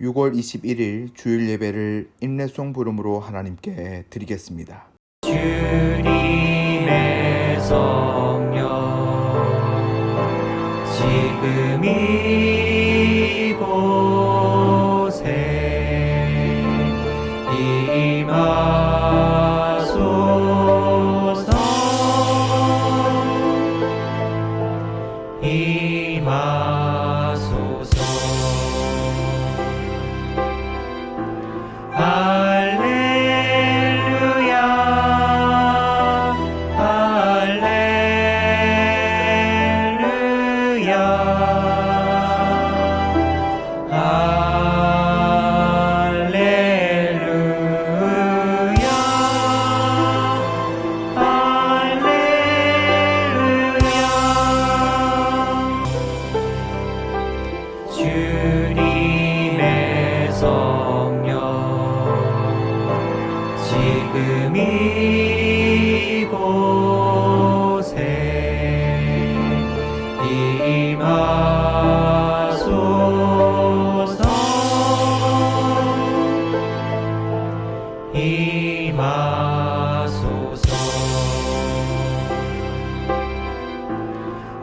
6월 21일 주일 예배를 인내송 부름으로 하나님께 드리겠습니다. 주님의 성령 지금 이곳에 임하소서. 할렐루야 할렐루야 할렐루야 할렐루야. 주님의 성령 지금 이곳에 임하소서. 임하소서.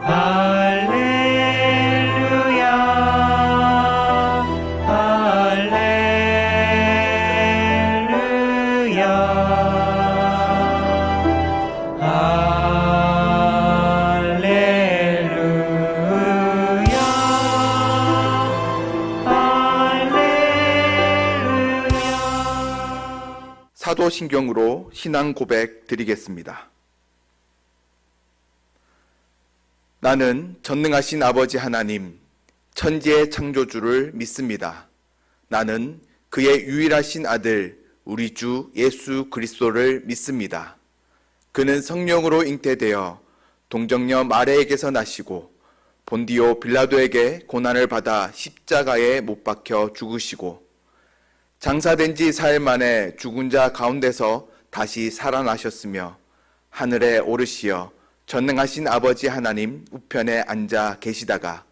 할렐루야 할렐루야 할렐루야 할렐루야. 사도신경으로 신앙 고백 드리겠습니다. 나는 전능하신 아버지 하나님, 천지의 창조주를 믿습니다. 나는 그의 유일하신 아들, 우리 주 예수 그리스도를 믿습니다. 그는 성령으로 잉태되어 동정녀 마리아에게서 나시고 본디오 빌라도에게 고난을 받아 십자가에 못 박혀 죽으시고 장사된 지 4일 만에 죽은 자 가운데서 다시 살아나셨으며 하늘에 오르시어 전능하신 아버지 하나님 우편에 앉아 계시다가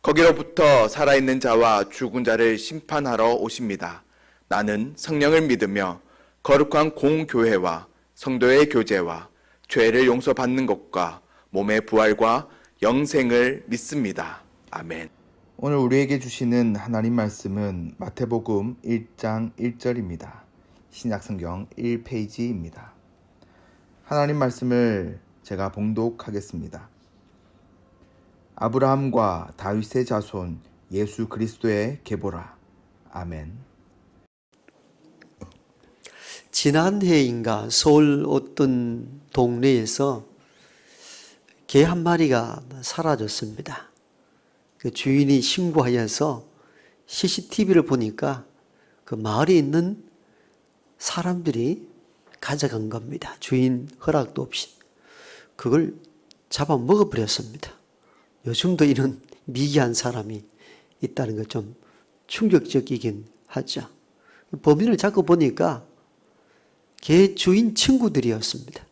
거기로부터 살아있는 자와 죽은 자를 심판하러 오십니다. 나는 성령을 믿으며 거룩한 공교회와 성도의 교제와 죄를 용서받는 것과 몸의 부활과 영생을 믿습니다. 아멘. 오늘 우리에게 주시는 하나님 말씀은 마태복음 1장 1절입니다. 신약성경 1페이지입니다. 하나님 말씀을 제가 봉독하겠습니다. 아브라함과 다윗의 자손 예수 그리스도의 계보라. 아멘. 지난해인가 서울 어떤 동네에서 개 한 마리가 사라졌습니다. 그 주인이 신고하여서 CCTV를 보니까 그 마을에 있는 사람들이 가져간 겁니다. 주인 허락도 없이. 그걸 잡아 먹어버렸습니다. 요즘도 이런 미개한 사람이 있다는 것 좀 충격적이긴 하죠. 범인을 잡고 보니까 개 주인 친구들이었습니다.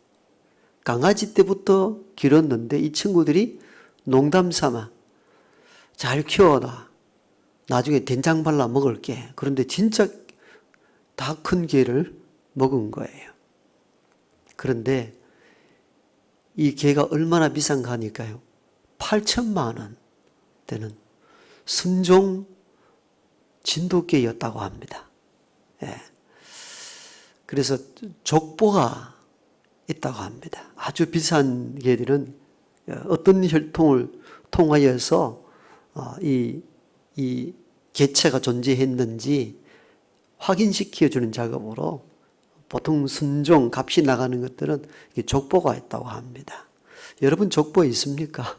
강아지 때부터 길었는데 이 친구들이 농담 삼아 잘 키워라. 나중에 된장 발라 먹을게. 그런데 진짜 다 큰 개를 먹은 거예요. 그런데 이 개가 얼마나 비싼가 하니까요. 8천만 원 되는 순종 진돗개였다고 합니다. 예. 그래서 족보가 있다고 합니다. 아주 비싼 개들은 어떤 혈통을 통하여서 이 개체가 존재했는지 확인시켜주는 작업으로 보통 순종, 값이 나가는 것들은 족보가 있다고 합니다. 여러분 족보 있습니까?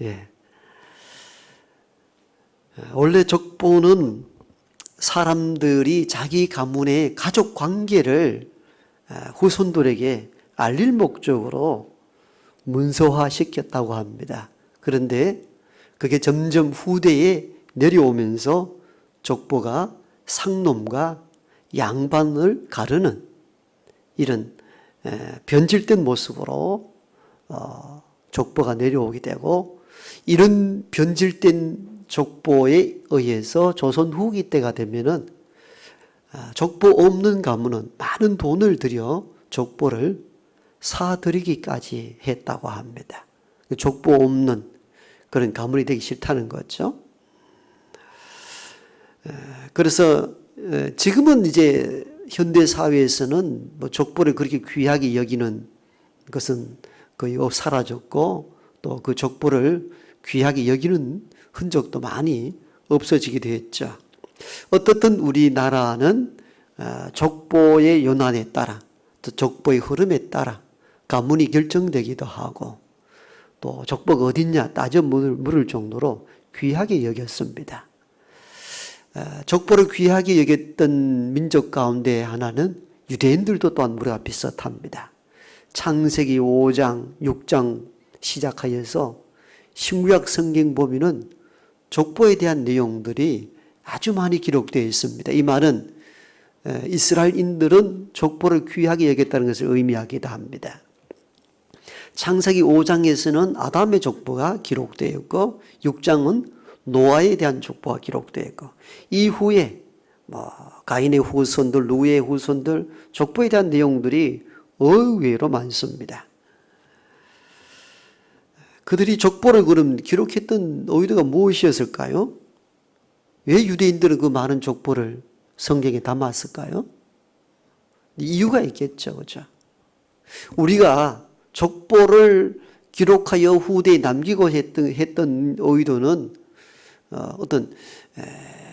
예. 원래 족보는 사람들이 자기 가문의 가족 관계를 후손들에게 알릴 목적으로 문서화 시켰다고 합니다. 그런데 그게 점점 후대에 내려오면서 족보가 상놈과 양반을 가르는 이런 변질된 모습으로 족보가 내려오게 되고, 이런 변질된 족보에 의해서 조선 후기 때가 되면은 족보 없는 가문은 많은 돈을 들여 족보를 사들이기까지 했다고 합니다. 족보 없는 그런 가문이 되기 싫다는 거죠. 그래서 지금은 이제 현대 사회에서는 뭐 족보를 그렇게 귀하게 여기는 것은 거의 사라졌고, 또 그 족보를 귀하게 여기는 흔적도 많이 없어지게 되었죠. 어떻든 우리나라는 족보의 요난에 따라, 또 족보의 흐름에 따라 가문이 결정되기도 하고, 또 족보가 어딨냐 따져 물을 정도로 귀하게 여겼습니다. 족보를 귀하게 여겼던 민족 가운데 하나는 유대인들도 또한 우리가 비슷합니다. 창세기 5장, 6장 시작하여서 신구약 성경 보면은 족보에 대한 내용들이 아주 많이 기록되어 있습니다. 이 말은 이스라엘인들은 족보를 귀하게 여겼다는 것을 의미하기도 합니다. 창세기 5장에서는 아담의 족보가 기록되어 있고, 6장은 노아에 대한 족보가 기록되어 있고, 이후에 가인의 후손들, 누의 후손들 족보에 대한 내용들이 의외로 많습니다. 그들이 족보를 그럼 기록했던 의도가 무엇이었을까요? 왜 유대인들은 그 많은 족보를 성경에 담았을까요? 이유가 있겠죠, 그렇죠? 우리가 족보를 기록하여 후대에 남기고 했던 의도는 어떤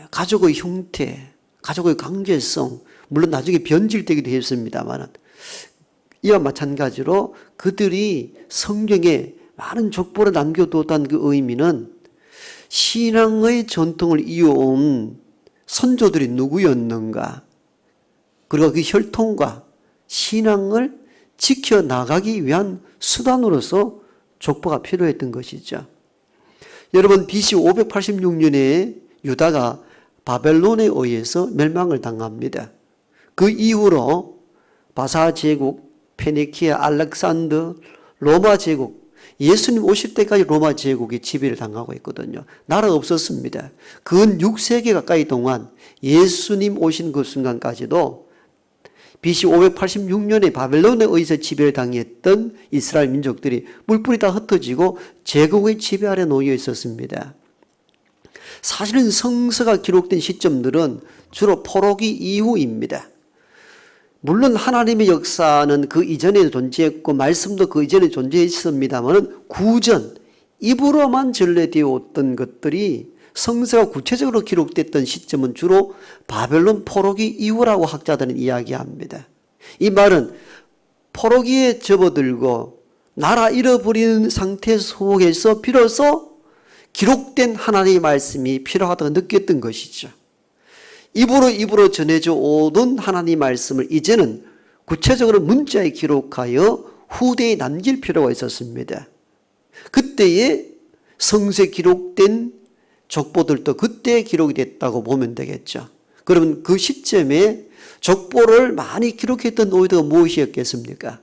가족의 형태, 가족의 관계성, 물론 나중에 변질되기도 했습니다만, 이와 마찬가지로 그들이 성경에 많은 족보를 남겨두었다는 그 의미는 신앙의 전통을 이어온 선조들이 누구였는가, 그리고 그 혈통과 신앙을 지켜나가기 위한 수단으로서 족보가 필요했던 것이죠. 여러분, BC 586년에 유다가 바벨론에 의해서 멸망을 당합니다. 그 이후로 바사 제국, 페니키아, 알렉산더, 로마 제국, 예수님 오실 때까지 로마 제국이 지배를 당하고 있거든요. 나라 없었습니다. 근 6세기 가까이 동안 예수님 오신 그 순간까지도 BC 586년에 바벨론에 의해서 지배를 당했던 이스라엘 민족들이 물불이 다 흩어지고 제국의 지배 아래 놓여 있었습니다. 사실은 성서가 기록된 시점들은 주로 포로기 이후입니다. 물론 하나님의 역사는 그 이전에 존재했고 말씀도 그 이전에 존재했습니다만, 구전, 입으로만 전래되었던 것들이 성서가 구체적으로 기록됐던 시점은 주로 바벨론 포로기 이후라고 학자들은 이야기합니다. 이 말은 포로기에 접어들고 나라 잃어버리는 상태 속에서 비로소 기록된 하나님의 말씀이 필요하다고 느꼈던 것이죠. 입으로 전해져 오던 하나님의 말씀을 이제는 구체적으로 문자에 기록하여 후대에 남길 필요가 있었습니다. 그때에 성서에 기록된 족보들도 그때 기록이 됐다고 보면 되겠죠. 그러면 그 시점에 족보를 많이 기록했던 의도가 무엇이었겠습니까?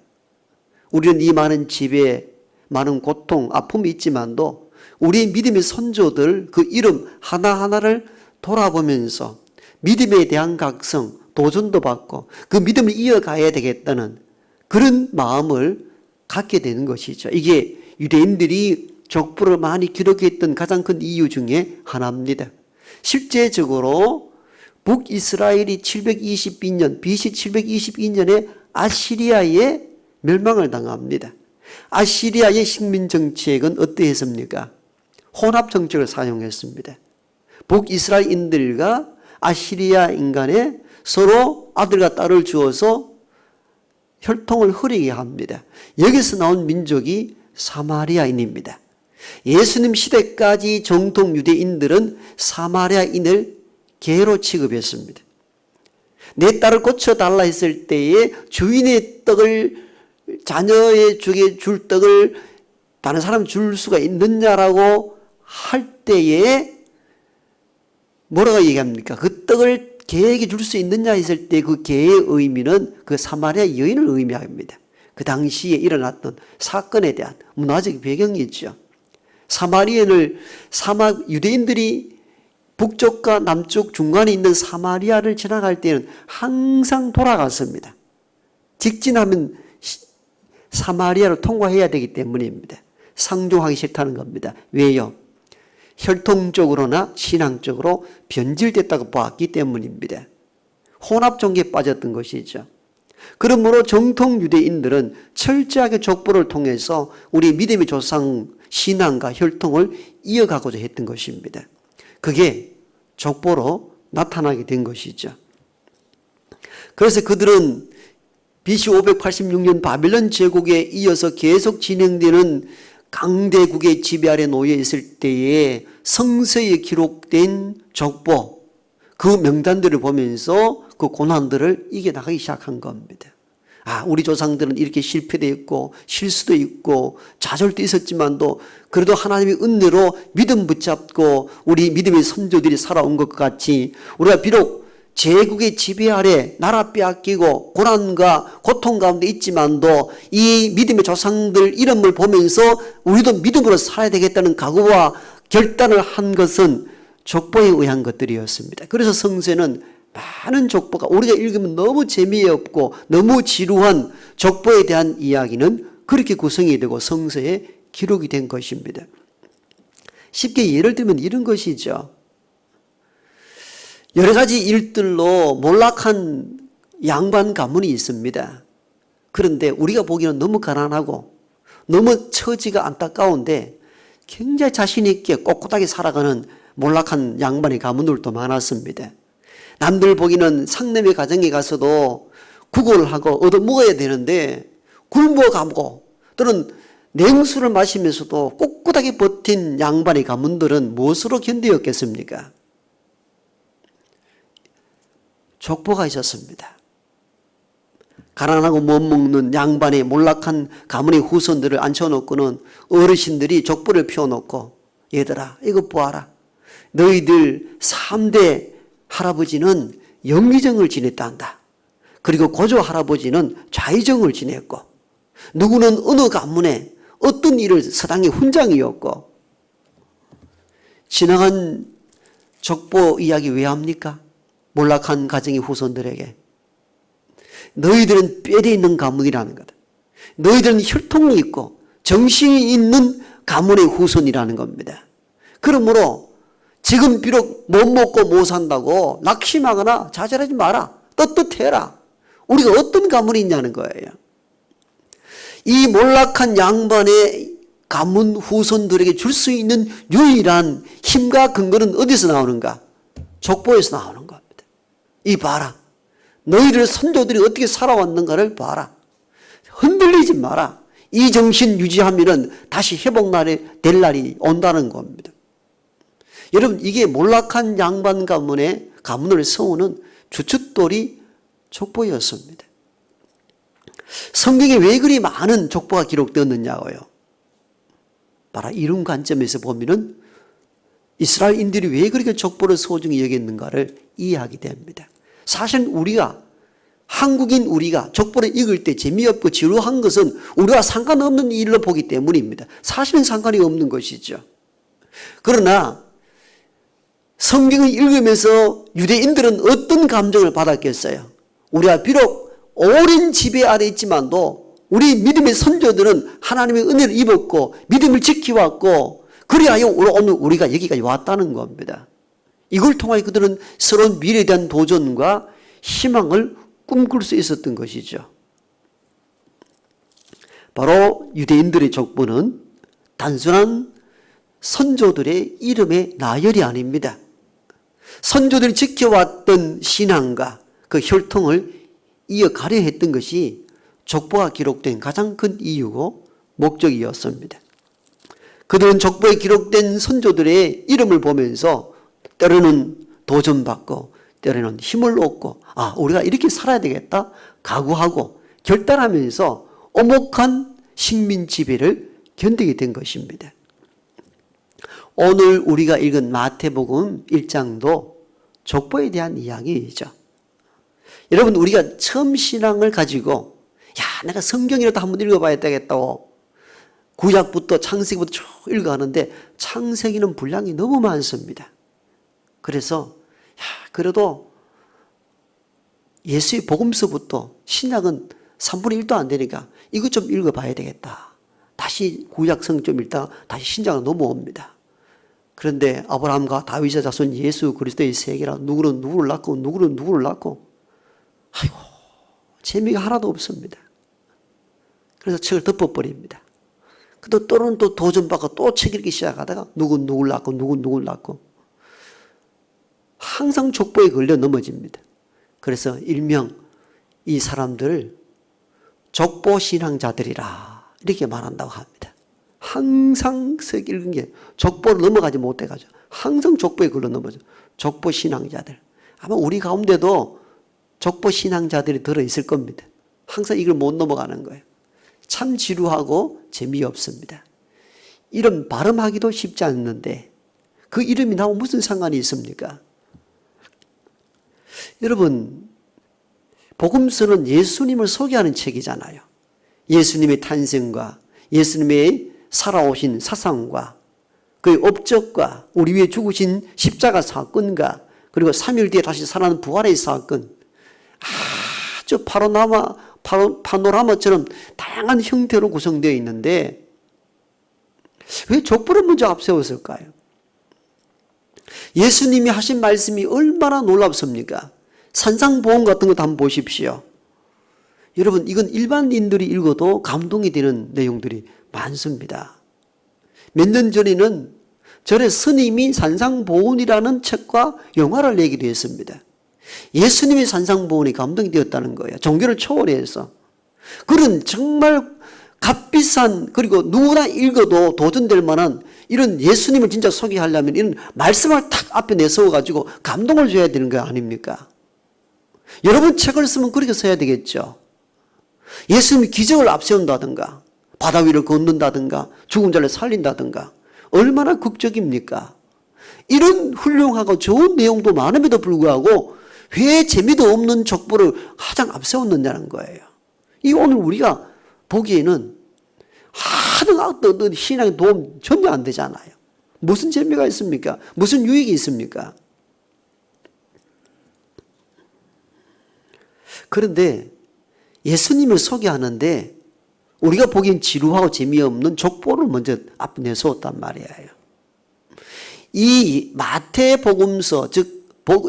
우리는 이 많은 지배, 많은 고통, 아픔이 있지만도 우리의 믿음의 선조들 그 이름 하나하나를 돌아보면서 믿음에 대한 각성, 도전도 받고 그 믿음을 이어가야 되겠다는 그런 마음을 갖게 되는 것이죠. 이게 유대인들이 족보를 많이 기록했던 가장 큰 이유 중에 하나입니다. 실제적으로 북이스라엘이 722년, BC 722년에 아시리아에 멸망을 당합니다. 아시리아의 식민 정책은 어떠했습니까? 혼합 정책을 사용했습니다. 북이스라엘인들과 아시리아 인간에 서로 아들과 딸을 주어서 혈통을 흐리게 합니다. 여기서 나온 민족이 사마리아인입니다. 예수님 시대까지 정통 유대인들은 사마리아인을 개로 취급했습니다. 내 딸을 고쳐달라 했을 때에 주인의 떡을 자녀에게 줄 떡을 다른 사람 줄 수가 있느냐라고 할 때에 뭐라고 얘기합니까? 그 떡을 개에게 줄 수 있느냐 했을 때 그 개의 의미는 그 사마리아 여인을 의미합니다. 그 당시에 일어났던 사건에 대한 문화적 배경이 있죠. 유대인들이 북쪽과 남쪽 중간에 있는 사마리아를 지나갈 때는 항상 돌아갔습니다. 직진하면 사마리아로 통과해야 되기 때문입니다. 상종하기 싫다는 겁니다. 왜요? 혈통적으로나 신앙적으로 변질됐다고 보았기 때문입니다. 혼합 종교에 빠졌던 것이죠. 그러므로 정통 유대인들은 철저하게 족보를 통해서 우리 믿음의 조상 신앙과 혈통을 이어가고자 했던 것입니다. 그게 족보로 나타나게 된 것이죠. 그래서 그들은 BC 586년 바빌론 제국에 이어서 계속 진행되는 강대국의 지배 아래 놓여 있을 때에 성서에 기록된 족보, 그 명단들을 보면서 그 고난들을 이겨나가기 시작한 겁니다. 우리 조상들은 이렇게 실패도 있고 실수도 있고 좌절도 있었지만도 그래도 하나님의 은혜로 믿음 붙잡고 우리 믿음의 선조들이 살아온 것 같이 우리가 비록 제국의 지배 아래 나라 빼앗기고 고난과 고통 가운데 있지만도 이 믿음의 조상들 이름을 보면서 우리도 믿음으로 살아야 되겠다는 각오와 결단을 한 것은 족보에 의한 것들이었습니다. 그래서 성서에는 많은 족보가 우리가 읽으면 너무 재미없고 너무 지루한 족보에 대한 이야기는 그렇게 구성이 되고 성서에 기록이 된 것입니다. 쉽게 예를 들면 이런 것이죠. 여러 가지 일들로 몰락한 양반 가문이 있습니다. 그런데 우리가 보기에는 너무 가난하고 너무 처지가 안타까운데 굉장히 자신 있게 꼿꼿하게 살아가는 몰락한 양반의 가문들도 많았습니다. 남들 보기는 상남의 가정에 가서도 구걸을 하고 얻어먹어야 되는데 굶어가고 또는 냉수를 마시면서도 꿋꿋하게 버틴 양반의 가문들은 무엇으로 견디었겠습니까? 족보가 있었습니다. 가난하고 못 먹는 양반의 몰락한 가문의 후손들을 앉혀놓고는 어르신들이 족보를 펴놓고 얘들아 이거 보아라. 너희들 3대 할아버지는 영의정을 지냈다 한다. 그리고 고조 할아버지는 좌의정을 지냈고 누구는 어느 가문에 어떤 일을 서당의 훈장이었고 지나간 족보 이야기 왜 합니까? 몰락한 가정의 후손들에게 너희들은 뼈대 있는 가문이라는 거다. 너희들은 혈통이 있고 정신이 있는 가문의 후손이라는 겁니다. 그러므로 지금 비록 못 먹고 못 산다고 낙심하거나 좌절하지 마라. 떳떳해라. 우리가 어떤 가문이 있냐는 거예요. 이 몰락한 양반의 가문 후손들에게 줄 수 있는 유일한 힘과 근거는 어디서 나오는가? 족보에서 나오는 겁니다. 이 봐라. 너희들 선조들이 어떻게 살아왔는가를 봐라. 흔들리지 마라. 이 정신 유지하면 다시 될 날이 온다는 겁니다. 여러분 이게 몰락한 양반 가문의 가문을 세우는 주춧돌이 족보였습니다. 성경에 왜 그리 많은 족보가 기록되었느냐고요. 바로 이런 관점에서 보면은 이스라엘인들이 왜 그렇게 족보를 소중히 여겼는가를 이해하게 됩니다. 사실 한국인 우리가 족보를 읽을 때 재미없고 지루한 것은 우리와 상관없는 일로 보기 때문입니다. 사실은 상관이 없는 것이죠. 그러나 성경을 읽으면서 유대인들은 어떤 감정을 받았겠어요? 우리가 비록 오랜 지배 아래 있지만도 우리 믿음의 선조들은 하나님의 은혜를 입었고 믿음을 지켜왔고 그리하여 오늘 우리가 여기까지 왔다는 겁니다. 이걸 통하여 그들은 새로운 미래에 대한 도전과 희망을 꿈꿀 수 있었던 것이죠. 바로 유대인들의 족보는 단순한 선조들의 이름의 나열이 아닙니다. 선조들이 지켜왔던 신앙과 그 혈통을 이어가려 했던 것이 족보가 기록된 가장 큰 이유고 목적이었습니다. 그들은 족보에 기록된 선조들의 이름을 보면서 때로는 도전받고 때로는 힘을 얻고 우리가 이렇게 살아야 되겠다 각오하고 결단하면서 오목한 식민 지배를 견디게 된 것입니다. 오늘 우리가 읽은 마태복음 1장도 족보에 대한 이야기이죠. 여러분 우리가 처음 신앙을 가지고 내가 성경이라도 한번 읽어봐야 되겠다고 구약부터 창세기부터 쭉 읽어가는데 창세기는 분량이 너무 많습니다. 그래서 그래도 예수의 복음서부터 신약은 3분의 1도 안 되니까 이거 좀 읽어봐야 되겠다. 다시 구약 성경 좀 읽다가 다시 신약으로 넘어옵니다. 그런데 아브라함과 다윗의 자손 예수 그리스도의 세계라 누구는 누구를 낳고 누구는 누구를 낳고 아이고 재미가 하나도 없습니다. 그래서 책을 덮어버립니다. 근데 또는 또 도전받고 또 책 읽기 시작하다가 누군 누구를 낳고 누군 누구를 낳고 항상 족보에 걸려 넘어집니다. 그래서 일명 이 사람들을 족보신앙자들이라 이렇게 말한다고 합니다. 항상 책 읽은 게 족보를 넘어가지 못해가지고 항상 족보에 걸려 넘어져. 족보신앙자들. 아마 우리 가운데도 족보신앙자들이 들어있을 겁니다. 항상 이걸 못 넘어가는 거예요. 참 지루하고 재미없습니다. 이름 발음하기도 쉽지 않는데 그 이름이 나하고 무슨 상관이 있습니까? 여러분, 복음서는 예수님을 소개하는 책이잖아요. 예수님의 탄생과 예수님의 살아오신 사상과 그의 업적과 우리 위해 죽으신 십자가 사건과 그리고 3일 뒤에 다시 살아나는 부활의 사건, 아주 파노라마처럼 다양한 형태로 구성되어 있는데 왜 족보를 먼저 앞세웠을까요? 예수님이 하신 말씀이 얼마나 놀랍습니까? 산상보험 같은 것도 한번 보십시오. 여러분, 이건 일반인들이 읽어도 감동이 되는 내용들이 많습니다. 몇 년 전에는 절에 스님이 산상보훈이라는 책과 영화를 내기도 했습니다. 예수님의 산상보훈이 감동이 되었다는 거예요. 종교를 초월해서. 그런 정말 값비싼, 그리고 누구나 읽어도 도전될 만한 이런 예수님을 진짜 소개하려면 이런 말씀을 탁 앞에 내세워가지고 감동을 줘야 되는 거 아닙니까? 여러분 책을 쓰면 그렇게 써야 되겠죠. 예수님이 기적을 앞세운다든가 바다 위를 걷는다든가 죽은 자를 살린다든가 얼마나 극적입니까? 이런 훌륭하고 좋은 내용도 많음에도 불구하고 왜 재미도 없는 족보를 가장 앞세웠느냐는 거예요. 이 오늘 우리가 보기에는 하등 신앙에 도움 전혀 안 되잖아요. 무슨 재미가 있습니까? 무슨 유익이 있습니까? 그런데 예수님을 소개하는데 우리가 보기엔 지루하고 재미없는 족보를 먼저 앞에 내세웠단 말이에요. 이 마태복음서, 즉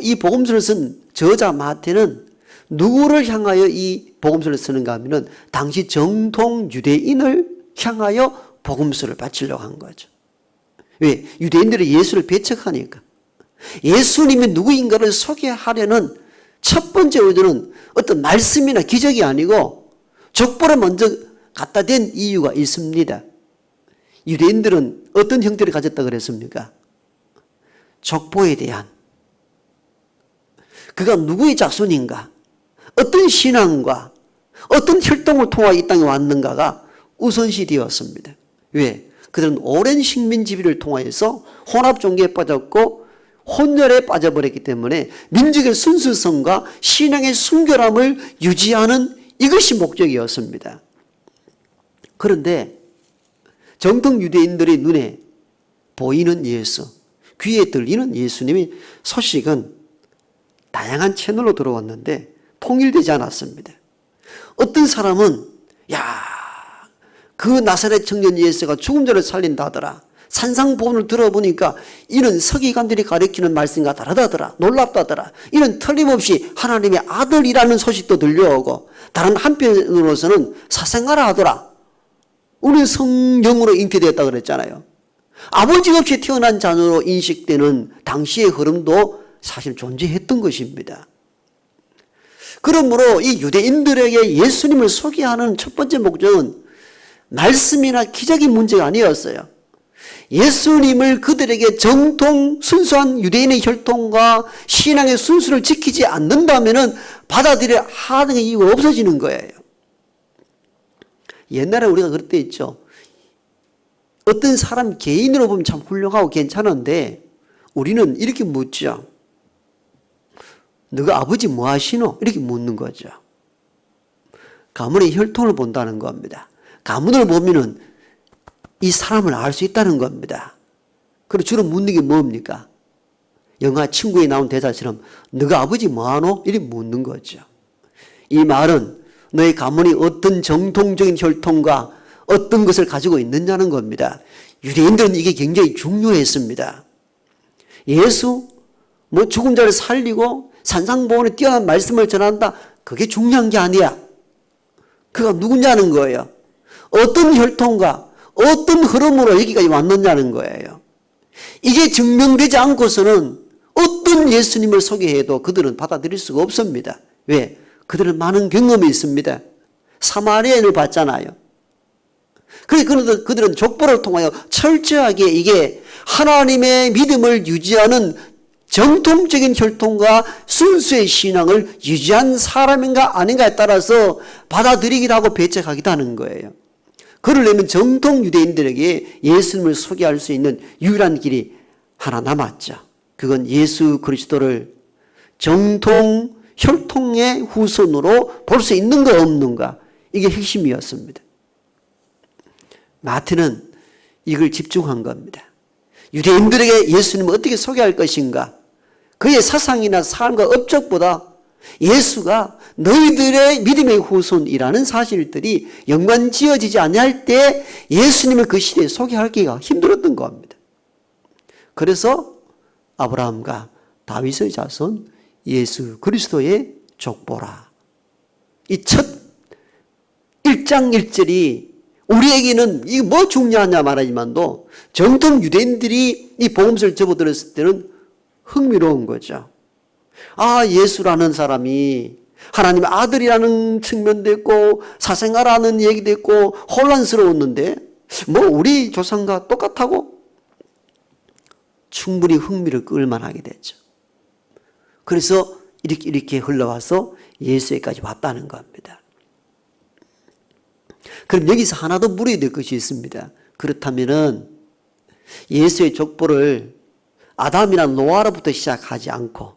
이 복음서를 쓴 저자 마태는 누구를 향하여 이 복음서를 쓰는가 하면은 당시 정통 유대인을 향하여 복음서를 바치려고 한 거죠. 왜? 유대인들이 예수를 배척하니까. 예수님이 누구인가를 소개하려는 첫 번째 의도는 어떤 말씀이나 기적이 아니고 족보를 먼저 갖다 댄 이유가 있습니다. 유대인들은 어떤 형태를 가졌다 그랬습니까? 족보에 대한, 그가 누구의 자손인가, 어떤 신앙과 어떤 혈통을 통하여 이 땅에 왔는가가 우선시 되었습니다. 왜? 그들은 오랜 식민지배를 통하여서 혼합종교에 빠졌고 혼혈에 빠져버렸기 때문에 민족의 순수성과 신앙의 순결함을 유지하는 이것이 목적이었습니다. 그런데 정통 유대인들의 눈에 보이는 예수, 귀에 들리는 예수님의 소식은 다양한 채널로 들어왔는데 통일되지 않았습니다. 어떤 사람은 그 나사렛 청년 예수가 죽은 자를 살린다더라. 산상보훈을 들어보니까 이런 서기관들이 가르치는 말씀과 다르다더라. 놀랍다더라. 이런 틀림없이 하나님의 아들이라는 소식도 들려오고 다른 한편으로서는 사생아라 하더라. 우리 성경으로 잉태되었다 그랬잖아요. 아버지 없이 태어난 자녀로 인식되는 당시의 흐름도 사실 존재했던 것입니다. 그러므로 이 유대인들에게 예수님을 소개하는 첫 번째 목적은 말씀이나 기적이 문제가 아니었어요. 예수님을 그들에게 정통 순수한 유대인의 혈통과 신앙의 순수를 지키지 않는다면 받아들일 하는 이유가 없어지는 거예요. 옛날에 우리가 그럴 때 있죠. 어떤 사람 개인으로 보면 참 훌륭하고 괜찮은데 우리는 이렇게 묻죠. 너가 아버지 뭐 하시노? 이렇게 묻는 거죠. 가문의 혈통을 본다는 겁니다. 가문을 보면은 이 사람을 알 수 있다는 겁니다. 그리고 주로 묻는 게 뭡니까? 영화 친구에 나온 대사처럼 너가 아버지 뭐하노? 이렇게 묻는 거죠. 이 말은 너의 가문이 어떤 정통적인 혈통과 어떤 것을 가지고 있느냐는 겁니다. 유대인들은 이게 굉장히 중요했습니다. 예수, 죽은 자를 살리고 산상보훈에 뛰어난 말씀을 전한다. 그게 중요한 게 아니야. 그가 누구냐는 거예요. 어떤 혈통과 어떤 흐름으로 여기까지 왔느냐는 거예요. 이게 증명되지 않고서는 어떤 예수님을 소개해도 그들은 받아들일 수가 없습니다. 왜? 그들은 많은 경험이 있습니다. 사마리아인을 봤잖아요. 그래서 그들은 족보를 통하여 철저하게 이게 하나님의 믿음을 유지하는 정통적인 혈통과 순수의 신앙을 유지한 사람인가 아닌가에 따라서 받아들이기도 하고 배척하기도 하는 거예요. 그러려면 정통 유대인들에게 예수님을 소개할 수 있는 유일한 길이 하나 남았죠. 그건 예수 그리스도를 정통 혈통의 후손으로 볼 수 있는가 없는가, 이게 핵심이었습니다. 마태는 이걸 집중한 겁니다. 유대인들에게 예수님을 어떻게 소개할 것인가, 그의 사상이나 삶과 업적보다 예수가 너희들의 믿음의 후손이라는 사실들이 연관지어지지 아니할 때 예수님을 그 시대에 소개하기가 힘들었던 겁니다. 그래서 아브라함과 다윗의 자손 예수 그리스도의 족보라, 이 첫 1장 1절이 우리에게는 이게 뭐 중요하냐 말하지만도 정통 유대인들이 이 복음서를 접어들었을 때는 흥미로운 거죠. 아, 예수라는 사람이 하나님의 아들이라는 측면도 있고 사생아라는 얘기도 있고 혼란스러웠는데 우리 조상과 똑같다고? 충분히 흥미를 끌 만하게 됐죠. 그래서 이렇게 흘러와서 예수에까지 왔다는 겁니다. 그럼 여기서 하나 더 물어야 될 것이 있습니다. 그렇다면은 예수의 족보를 아담이나 노아로부터 시작하지 않고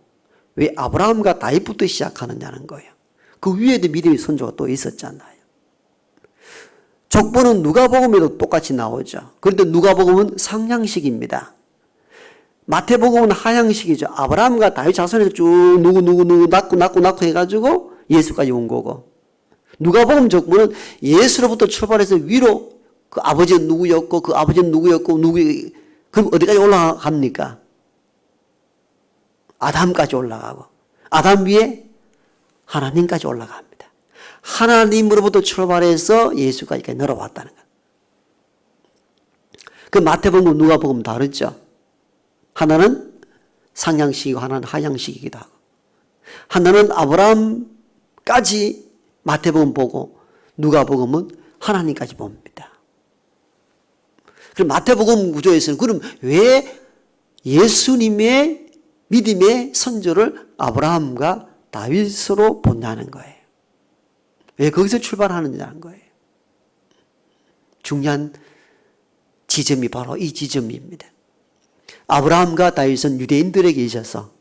왜 아브라함과 다윗부터 시작하느냐는 거예요. 그 위에도 믿음의 선조가 또 있었잖아요. 족보는 누가복음에도 똑같이 나오죠. 그런데 누가복음은 상향식입니다. 마태복음은 하향식이죠. 아브라함과 다윗 자손에서 쭉 누구 낳고 해가지고 예수까지 온 거고, 누가복음 족보는 예수로부터 출발해서 위로 그 아버지는 누구였고 그 아버지는 누구였고 그럼 어디까지 올라갑니까? 아담까지 올라가고 아담 위에 하나님까지 올라갑니다. 하나님으로부터 출발해서 예수까지 내려왔다는 거예요. 그 마태복음 누가복음 다르죠. 하나는 상향식이고 하나는 하향식이기도 하고, 하나는 아브라함까지 마태복음 보고 누가복음은 하나님까지 봅니다. 그럼 마태복음 구조에서는 그럼 왜 예수님의 믿음의 선조를 아브라함과 다윗으로 본다는 거예요? 왜 거기서 출발하느냐는 거예요. 중요한 지점이 바로 이 지점입니다. 아브라함과 다윗은 유대인들에게 있어서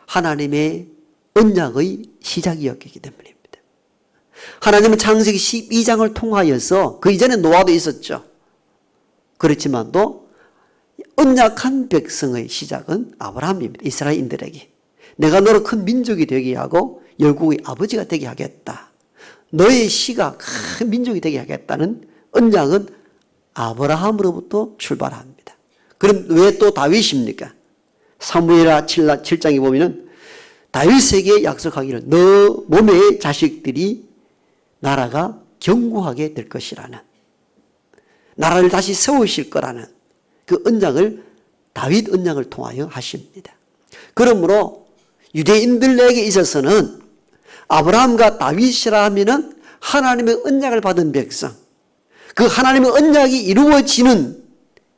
하나님의 언약의 시작이었기 때문입니다. 하나님은 창세기 12장을 통하여서 그 이전에 노아도 있었죠. 그렇지만도 언약한 백성의 시작은 아브라함입니다. 이스라엘인들에게 내가 너를 큰 민족이 되게 하고 열국의 아버지가 되게 하겠다, 너의 씨가 큰 민족이 되게 하겠다는 언약은 아브라함으로부터 출발합니다. 그럼 왜 또 다윗입니까? 사무엘하 7장에 보면은 다윗에게 약속하기를 너 몸의 자식들이 나라가 견고하게 될 것이라는, 나라를 다시 세우실 거라는 그 언약을 다윗 언약을 통하여 하십니다. 그러므로 유대인들에게 있어서는 아브라함과 다윗이라 하면은 하나님의 언약을 받은 백성, 그 하나님의 언약이 이루어지는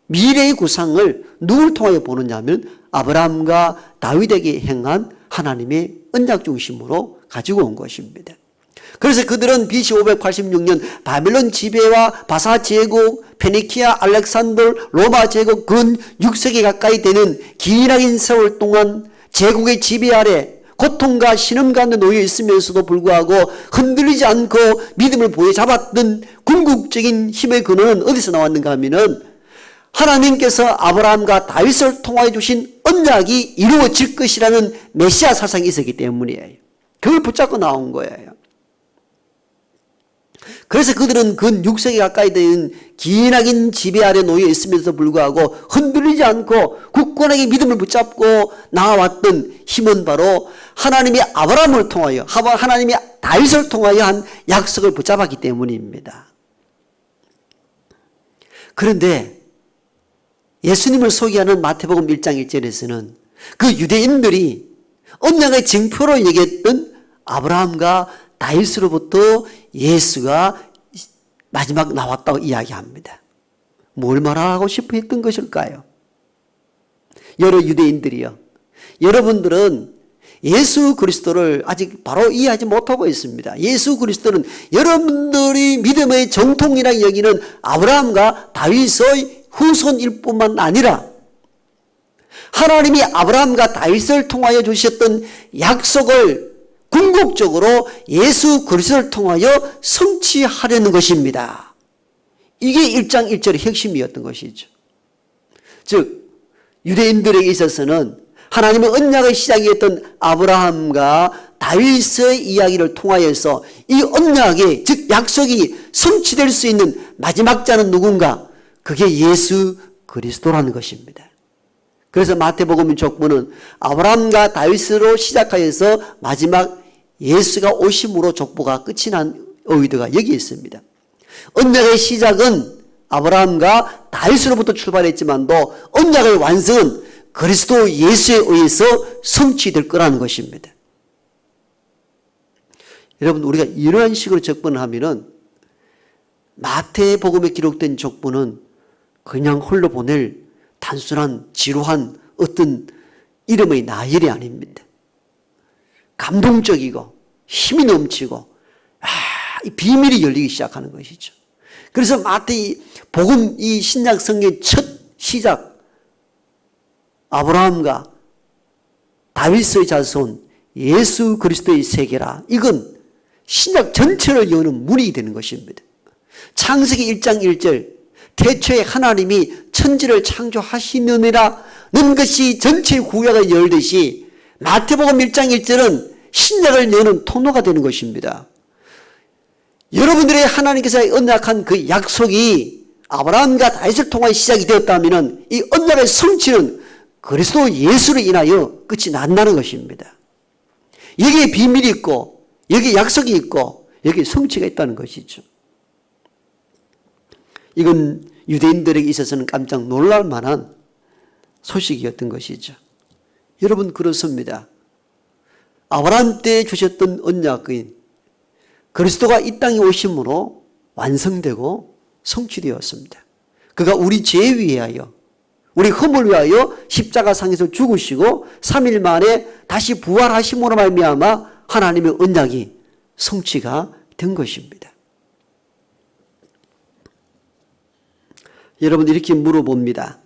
미래의 구상을 누굴 통하여 보느냐 하면 아브라함과 다윗에게 행한 하나님의 언약 중심으로 가지고 온 것입니다. 그래서 그들은 BC 586년 바벨론 지배와 바사 제국, 페니키아, 알렉산더, 로마 제국 근 6세기 가까이 되는 길어진 세월 동안 제국의 지배 아래 고통과 신음 가운데 놓여 있으면서도 불구하고 흔들리지 않고 믿음을 보여잡았던 궁극적인 힘의 근원은 어디서 나왔는가 하면은 하나님께서 아브라함과 다윗을 통하여 주신 언약이 이루어질 것이라는 메시아 사상이 있었기 때문이에요. 그걸 붙잡고 나온 거예요. 그래서 그들은 근 6세기 가까이 된 기나긴 지배 아래 놓여 있으면서 불구하고 흔들리지 않고 굳건하게 믿음을 붙잡고 나아왔던 힘은 바로 하나님이 아브라함을 통하여, 하나님이 다윗을 통하여 한 약속을 붙잡았기 때문입니다. 그런데 예수님을 소개하는 마태복음 1장 1절에서는 그 유대인들이 언약의 징표로 얘기했던 아브라함과 다윗으로부터 예수가 마지막 나왔다고 이야기합니다. 뭘 말하고 싶어 했던 것일까요? 여러 유대인들이요. 여러분들은 예수 그리스도를 아직 바로 이해하지 못하고 있습니다. 예수 그리스도는 여러분들이 믿음의 정통이라 여기는 아브라함과 다윗의 후손일 뿐만 아니라 하나님이 아브라함과 다윗을 통하여 주셨던 약속을 궁극적으로 예수 그리스도를 통하여 성취하려는 것입니다. 이게 1장 1절의 핵심이었던 것이죠. 즉 유대인들에게 있어서는 하나님의 언약의 시작이었던 아브라함과 다윗의 이야기를 통하여서 이 언약의 즉 약속이 성취될 수 있는 마지막 자는 누군가? 그게 예수 그리스도라는 것입니다. 그래서 마태복음 족보는 아브라함과 다윗으로 시작하여서 마지막 예수가 오심으로 족보가 끝이 난 의도가 여기 있습니다. 언약의 시작은 아브라함과 다윗으로부터 출발했지만도 언약의 완성은 그리스도 예수에 의해서 성취될 거라는 것입니다. 여러분 우리가 이러한 식으로 접근을 하면은 마태복음에 기록된 족보는 그냥 홀로 보낼 단순한 지루한 어떤 이름의 나열이 아닙니다. 감동적이고 힘이 넘치고 이 비밀이 열리기 시작하는 것이죠. 그래서 마태복음 이 신약 성경의 첫 시작 아브라함과 다윗의 자손 예수 그리스도의 세계라 이건 신약 전체를 여는 문이 되는 것입니다. 창세기 1장 1절 태초에 하나님이 천지를 창조하시느니라는 것이 전체 구약을 열듯이 마태복음 1장 1절은 신약을 여는 통로가 되는 것입니다. 여러분들의 하나님께서 언약한 그 약속이 아브라함과 다윗을 통하여 시작이 되었다면 이 언약의 성취는 그리스도 예수로 인하여 끝이 난다는 것입니다. 여기에 비밀이 있고 여기에 약속이 있고 여기에 성취가 있다는 것이죠. 이건 유대인들에게 있어서는 깜짝 놀랄 만한 소식이었던 것이죠. 여러분 그렇습니다. 아브라함 때 주셨던 언약인 그리스도가 이 땅에 오심으로 완성되고 성취되었습니다. 그가 우리 죄 위하여 우리 흠을 위하여 십자가상에서 죽으시고 3일 만에 다시 부활하심으로 말미암아 하나님의 언약이 성취가 된 것입니다. 여러분 이렇게 물어봅니다.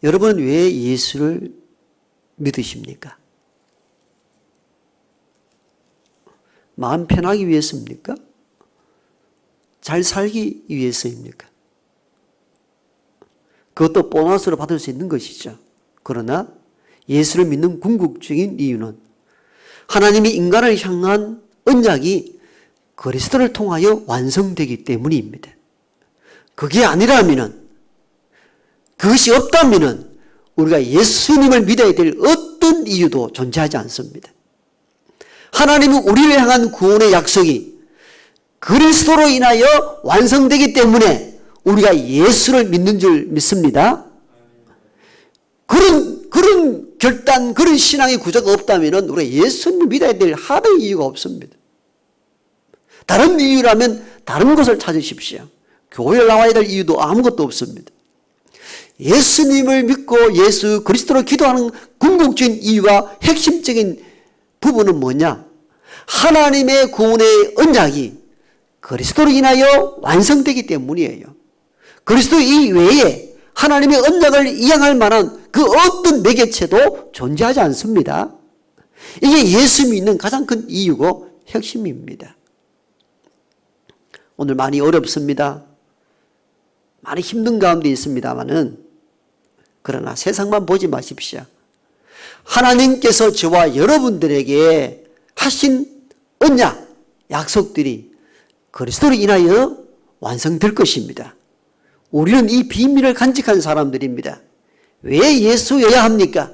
여러분은 왜 예수를 믿으십니까? 마음 편하기 위해서입니까? 잘 살기 위해서입니까? 그것도 보너스로 받을 수 있는 것이죠. 그러나 예수를 믿는 궁극적인 이유는 하나님이 인간을 향한 언약이 그리스도를 통하여 완성되기 때문입니다. 그게 아니라면은 그것이 없다면은 우리가 예수님을 믿어야 될 어떤 이유도 존재하지 않습니다. 하나님은 우리를 향한 구원의 약속이 그리스도로 인하여 완성되기 때문에 우리가 예수를 믿는 줄 믿습니다. 그런 결단, 그런 신앙의 구조가 없다면 우리가 예수님을 믿어야 될 하나의 이유가 없습니다. 다른 이유라면 다른 것을 찾으십시오. 교회를 나와야 될 이유도 아무것도 없습니다. 예수님을 믿고 예수 그리스도로 기도하는 궁극적인 이유가 핵심적인 부분은 뭐냐? 하나님의 구원의 언약이 그리스도로 인하여 완성되기 때문이에요. 그리스도 이외에 하나님의 언약을 이행할 만한 그 어떤 매개체도 존재하지 않습니다. 이게 예수 믿는 가장 큰 이유고 핵심입니다. 오늘 많이 어렵습니다. 많이 힘든 가운데 있습니다만은 그러나 세상만 보지 마십시오. 하나님께서 저와 여러분들에게 하신 언약, 약속들이 그리스도로 인하여 완성될 것입니다. 우리는 이 비밀을 간직한 사람들입니다. 왜 예수여야 합니까?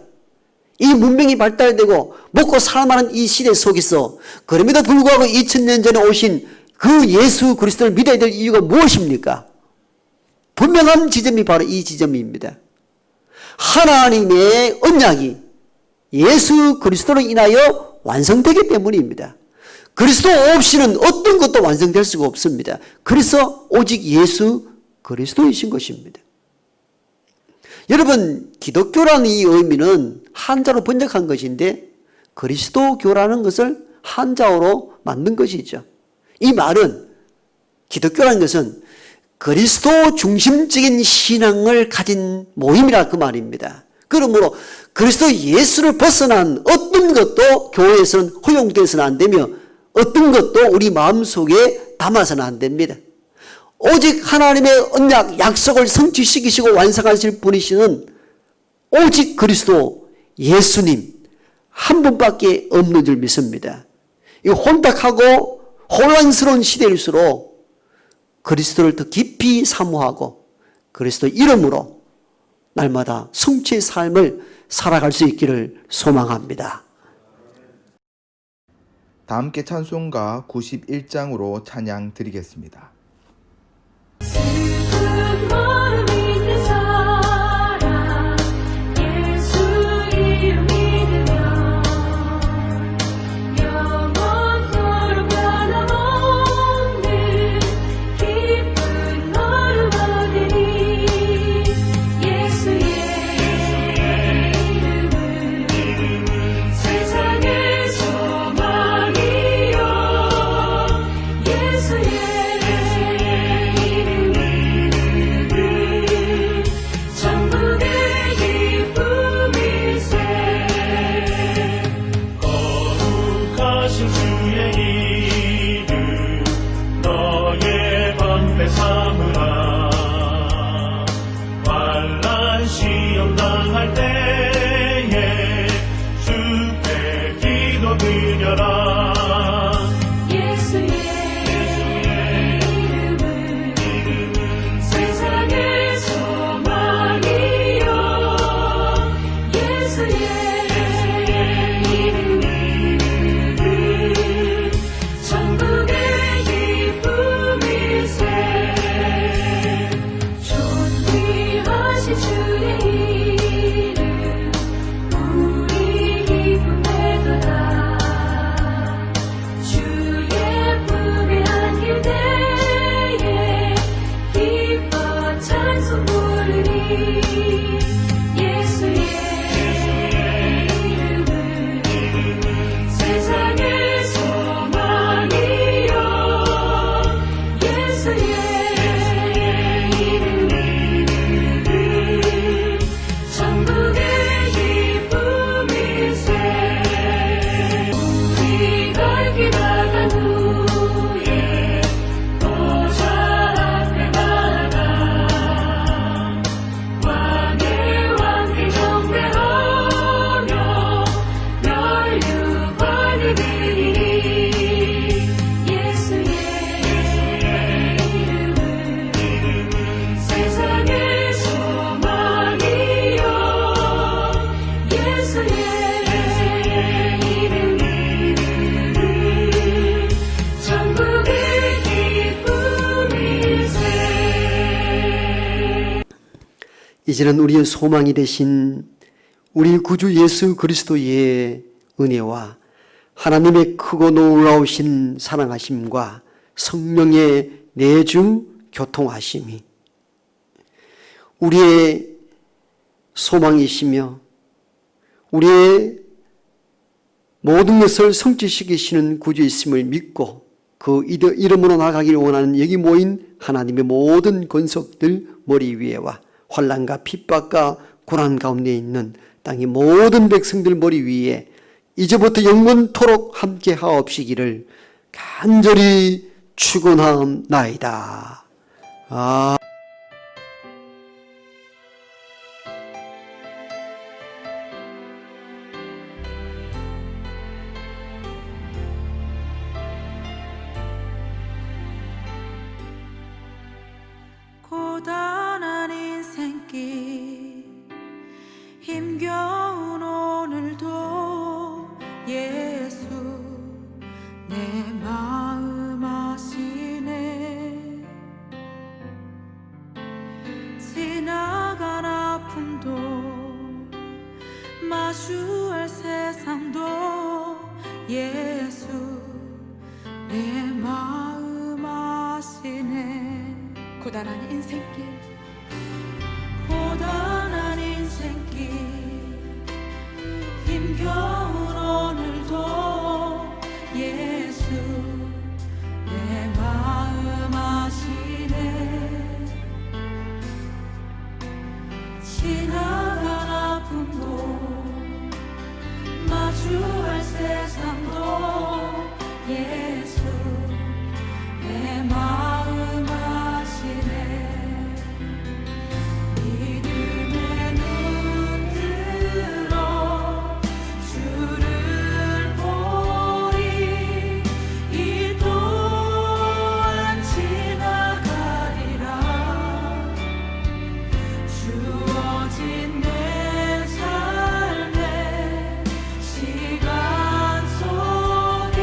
이 문명이 발달되고 먹고 살만한 이 시대 속에서 그럼에도 불구하고 2000년 전에 오신 그 예수 그리스도를 믿어야 될 이유가 무엇입니까? 분명한 지점이 바로 이 지점입니다. 하나님의 언약이 예수 그리스도로 인하여 완성되기 때문입니다. 그리스도 없이는 어떤 것도 완성될 수가 없습니다. 그래서 오직 예수 그리스도이신 것입니다. 여러분, 기독교라는 이 의미는 한자로 번역한 것인데 그리스도교라는 것을 한자어로 만든 것이죠. 이 말은, 기독교라는 것은 그리스도 중심적인 신앙을 가진 모임이라 그 말입니다. 그러므로 그리스도 예수를 벗어난 어떤 것도 교회에서는 허용되어서는 안 되며 어떤 것도 우리 마음속에 담아서는 안 됩니다. 오직 하나님의 언약, 약속을 성취시키시고 완성하실 분이시는 오직 그리스도 예수님 한 분밖에 없는 줄 믿습니다. 이 혼탁하고 혼란스러운 시대일수록 그리스도를 더 깊이 사모하고 그리스도 이름으로 날마다 성취의 삶을 살아갈 수 있기를 소망합니다. 다 함께 찬송가 91장으로 찬양 드리겠습니다. 슬픈 마음 있는 사람 예수 이름 믿으며 영원토록 변함없는 기쁜 마음 얻으리 예수의 이름은 세상의 소망이요 예수의 이제는 우리의 소망이 되신 우리 구주 예수 그리스도의 은혜와 하나님의 크고 놀라우신 사랑하심과 성령의 내주 교통하심이 우리의 소망이시며 우리의 모든 것을 성취시키시는 구주이심을 믿고 그 이름으로 나가기를 원하는 여기 모인 하나님의 모든 권속들 머리 위에와 환난과 핍박과 고난 가운데 있는 땅의 모든 백성들 머리 위에 이제부터 영원토록 함께 하옵시기를 간절히 축원하옵나이다. 고단한 인생길 힘겨운 오늘도 예수 내 마음 아시네. 지나간 아픔도 마주할 세상도 예수 내 마음 아시네. 고단한 인생길 고단한 인생길 힘겨운 오늘도 예수 내 마음 아시네. 지나간 아픔도 마주할 세상도 예수 내 마음 아시네. 믿음의 눈 들어 주를 보리. 이 또한 지나가리라. 주어진 내 삶의 시간 속에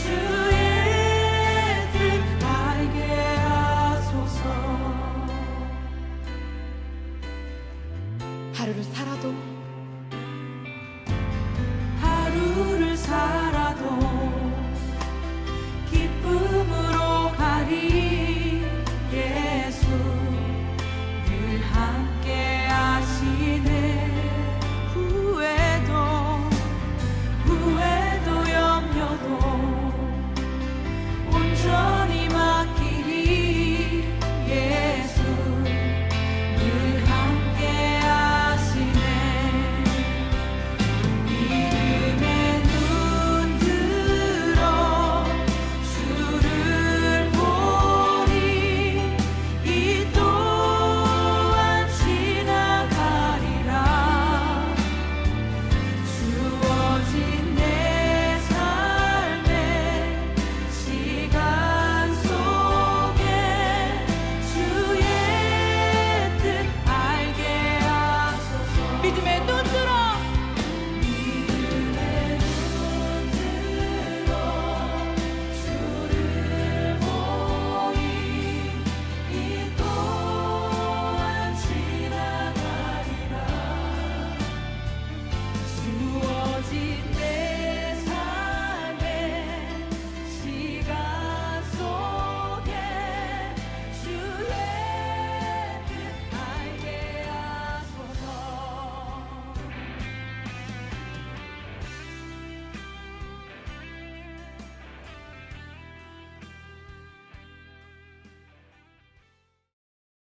주의 뜻 알게 하소서. 하루를 살아